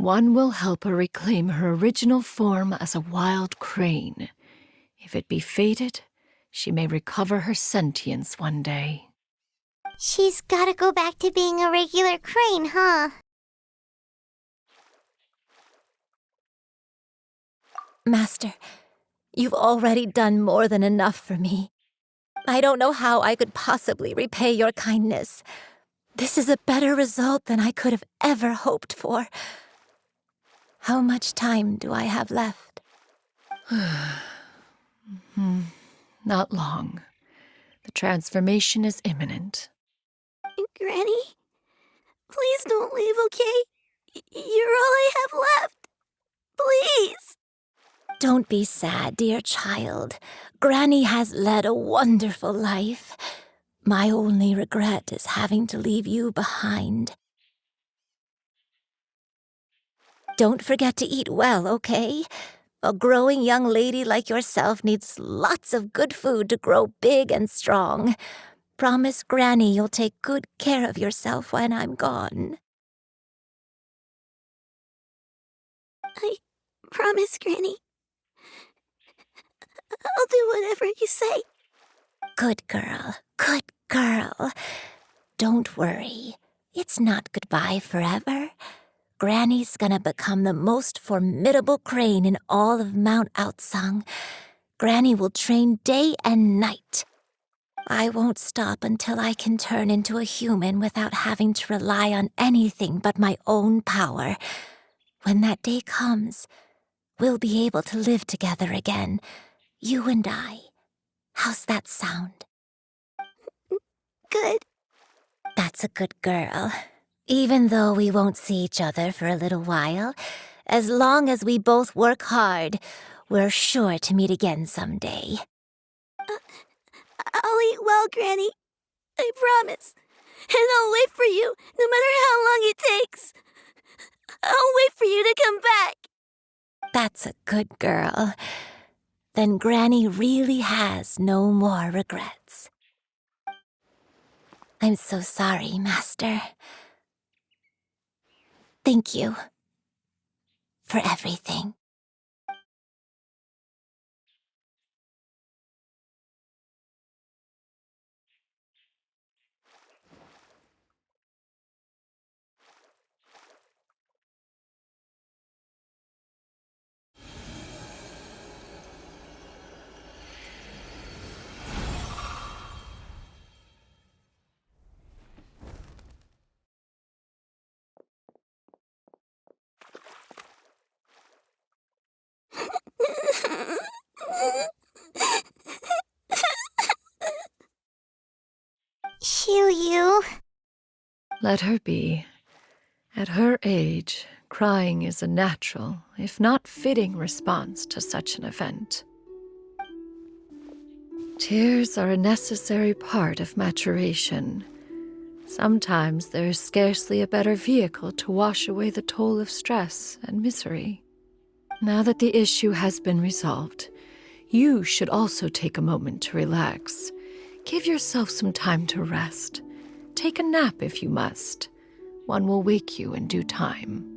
One will help her reclaim her original form as a wild crane. If it be fated, she may recover her sentience one day. She's gotta go back to being a regular crane, huh? Master, you've already done more than enough for me. I don't know how I could possibly repay your kindness. This is a better result than I could have ever hoped for. How much time do I have left? Not long. The transformation is imminent. Granny, please don't leave, okay? You're all I have left. Please. Don't be sad, dear child. Granny has led a wonderful life. My only regret is having to leave you behind. Don't forget to eat well, okay? A growing young lady like yourself needs lots of good food to grow big and strong. Promise Granny you'll take good care of yourself when I'm gone. I promise, Granny. I'll do whatever you say. Good girl, good girl. Don't worry. It's not goodbye forever. Granny's gonna become the most formidable crane in all of Mount Outsung. Granny will train day and night. I won't stop until I can turn into a human without having to rely on anything but my own power. When that day comes, we'll be able to live together again, you and I. How's that sound? Good. That's a good girl. Even though we won't see each other for a little while, as long as we both work hard, we're sure to meet again someday. I'll eat well, Granny. I promise. And I'll wait for you, no matter how long it takes. I'll wait for you to come back. That's a good girl. Then Granny really has no more regrets. I'm so sorry, Master. Thank you for everything. Shiryu. Let her be. At her age, crying is a natural, if not fitting, response to such an event. Tears are a necessary part of maturation. Sometimes there is scarcely a better vehicle to wash away the toll of stress and misery. Now that the issue has been resolved, you should also take a moment to relax. Give yourself some time to rest. Take a nap if you must. One will wake you in due time.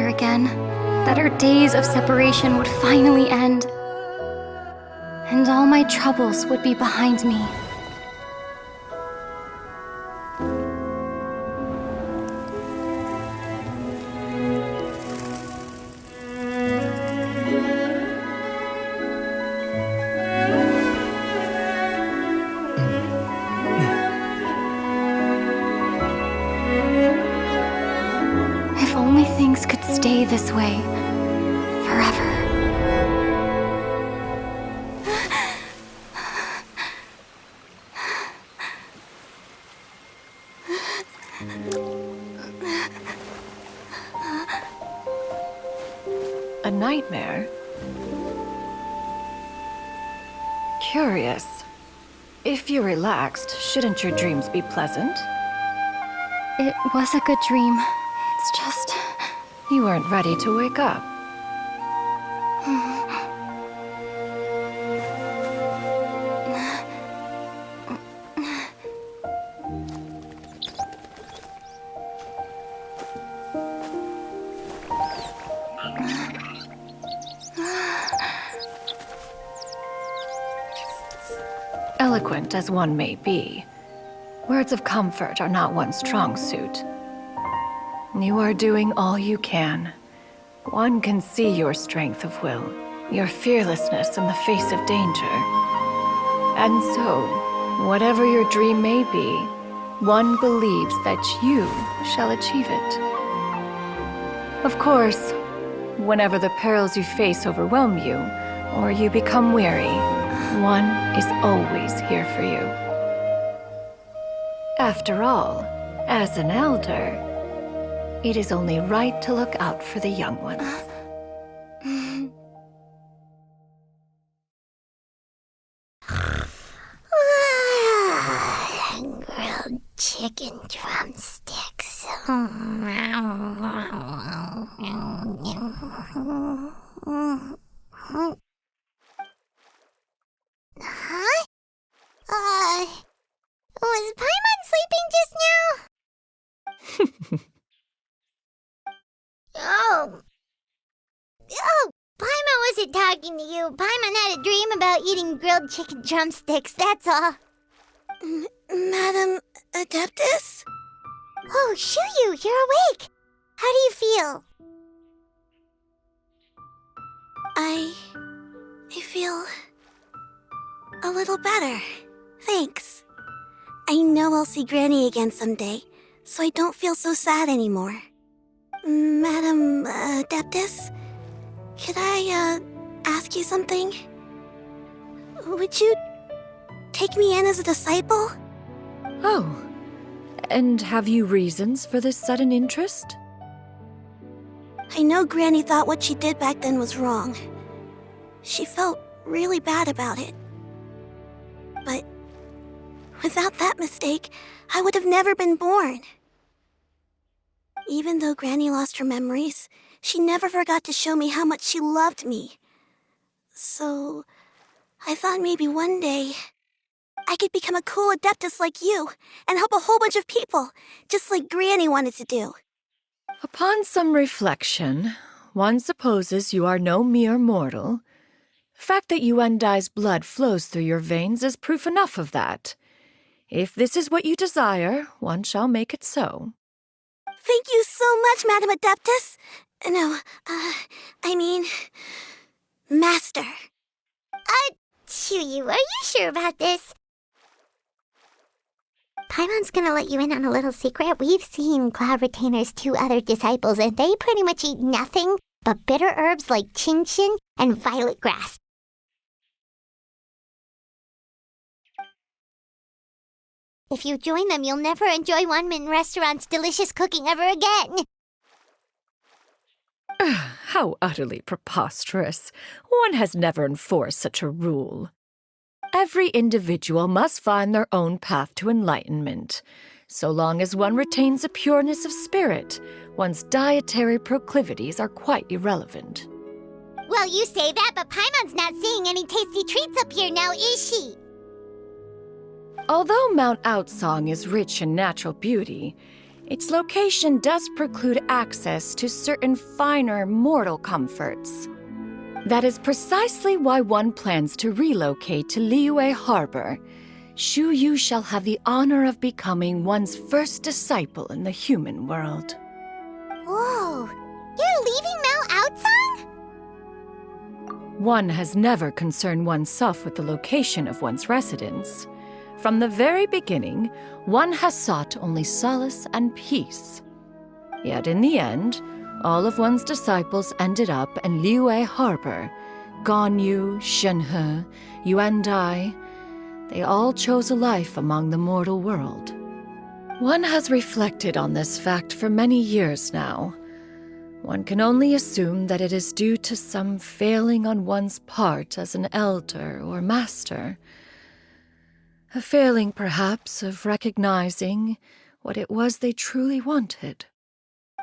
together again. That our days of separation would finally end. And all my troubles would be behind me. If only things could stay this way forever. A nightmare? Curious. If you're relaxed, shouldn't your dreams be pleasant? It was a good dream. It's just... You weren't ready to wake up. Eloquent as one may be, words of comfort are not one's strong suit. You are doing all you can. One can see your strength of will, your fearlessness in the face of danger. And so, whatever your dream may be, one believes that you shall achieve it. Of course, whenever the perils you face overwhelm you, or you become weary, one is always here for you. After all, as an elder, it is only right to look out for the young ones. Grilled chicken drumsticks. Huh? Was Paimon sleeping just now? Oh, Paimon wasn't talking to you. Paimon had a dream about eating grilled chicken drumsticks, that's all. Madam Adeptus? Oh, Shuyu, you're awake. How do you feel? I feel a little better. Thanks. I know I'll see Granny again someday, so I don't feel so sad anymore. Madam Adeptus, could I ask you something? Would you take me in as a disciple? Oh, and have you reasons for this sudden interest? I know Granny thought what she did back then was wrong. She felt really bad about it. But without that mistake, I would have never been born. Even though Granny lost her memories, she never forgot to show me how much she loved me. So, I thought maybe one day I could become a cool Adeptus like you and help a whole bunch of people, just like Granny wanted to do. Upon some reflection, one supposes you are no mere mortal. The fact that Yuendai's blood flows through your veins is proof enough of that. If this is what you desire, one shall make it so. Thank you so much, Madam Adeptus. No, I mean, Master. Shuyu, are you sure about this? Paimon's gonna let you in on a little secret. We've seen Cloud Retainer's 2 other disciples, and they pretty much eat nothing but bitter herbs like Genshin and violet grass. If you join them, you'll never enjoy Wanmin Restaurant's delicious cooking ever again. How utterly preposterous. One has never enforced such a rule. Every individual must find their own path to enlightenment. So long as one retains a pureness of spirit, one's dietary proclivities are quite irrelevant. Well, you say that, but Paimon's not seeing any tasty treats up here now, is she? Although Mount Outsong is rich in natural beauty, Its location does preclude access to certain finer mortal comforts. That is precisely why one plans to relocate to Liyue Harbor. Shu Yu shall have the honor of becoming one's first disciple in the human world. Whoa! You're leaving Mao Outsang? One has never concerned oneself with the location of one's residence. From the very beginning, one has sought only solace and peace. Yet in the end, all of one's disciples ended up in Liyue Harbor. Ganyu, Shenhe, Yuandai, they all chose a life among the mortal world. One has reflected on this fact for many years now. One can only assume that it is due to some failing on one's part as an elder or master. A failing, perhaps, of recognizing what it was they truly wanted.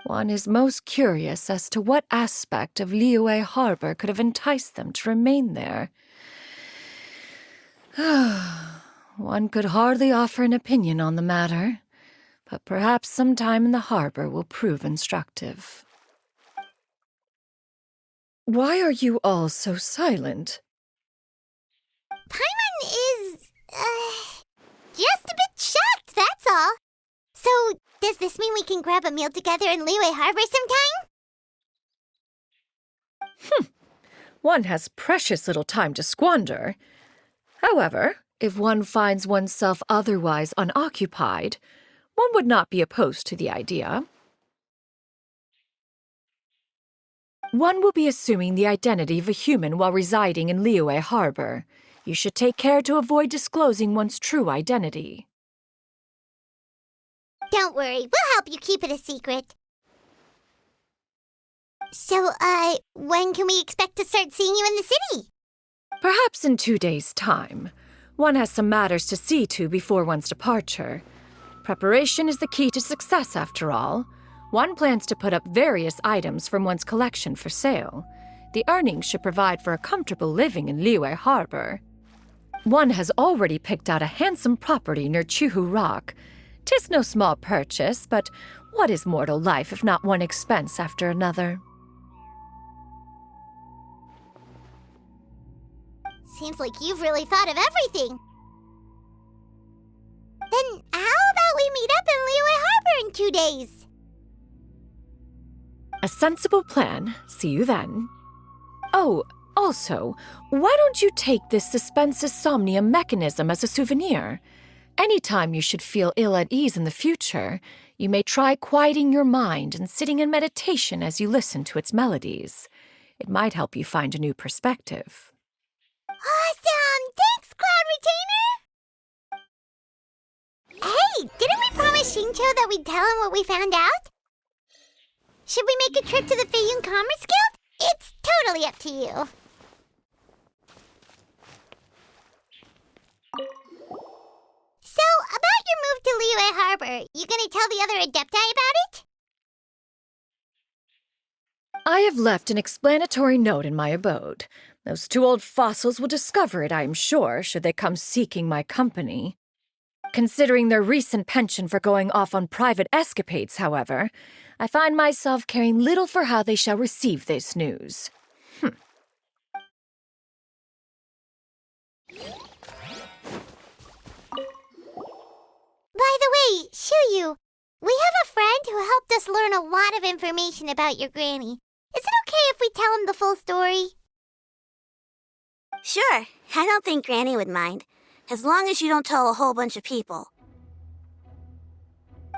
One is most curious as to what aspect of Liyue Harbor could have enticed them to remain there. One could hardly offer an opinion on the matter, but perhaps some time in the harbor will prove instructive. Why are you all so silent? Paimon is, just a bit shocked, that's all. So, does this mean we can grab a meal together in Liyue Harbor sometime? One has precious little time to squander. However, if one finds oneself otherwise unoccupied, one would not be opposed to the idea. One will be assuming the identity of a human while residing in Liyue Harbor. You should take care to avoid disclosing one's true identity. Don't worry, we'll help you keep it a secret. So, when can we expect to start seeing you in the city? Perhaps in 2 days' time. One has some matters to see to before one's departure. Preparation is the key to success, after all. One plans to put up various items from one's collection for sale. The earnings should provide for a comfortable living in Liyue Harbor. One has already picked out a handsome property near Chuhu Rock. 'Tis no small purchase, but what is mortal life if not one expense after another? Seems like you've really thought of everything. Then how about we meet up in Liyue Harbor in 2 days? A sensible plan. See you then. Oh, also, why don't you take this suspense insomnia mechanism as a souvenir? Anytime you should feel ill at ease in the future, you may try quieting your mind and sitting in meditation as you listen to its melodies. It might help you find a new perspective. Awesome! Thanks, Cloud Retainer! Hey, didn't we promise Shincho that we'd tell him what we found out? Should we make a trip to the Feiyun Commerce Guild? It's totally up to you. So, about your move to Liyue Harbor, you gonna tell the other Adepti about it? I have left an explanatory note in my abode. Those 2 old fossils will discover it, I am sure, should they come seeking my company. Considering their recent penchant for going off on private escapades, however, I find myself caring little for how they shall receive this news. By the way, Shuyu, we have a friend who helped us learn a lot of information about your granny. Is it okay if we tell him the full story? Sure. I don't think Granny would mind, as long as you don't tell a whole bunch of people.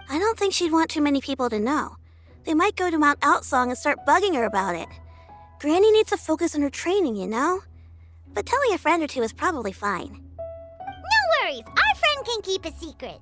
I don't think she'd want too many people to know. They might go to Mount Outsong and start bugging her about it. Granny needs to focus on her training, you know? But telling a friend or two is probably fine. No worries. Our friend can keep a secret.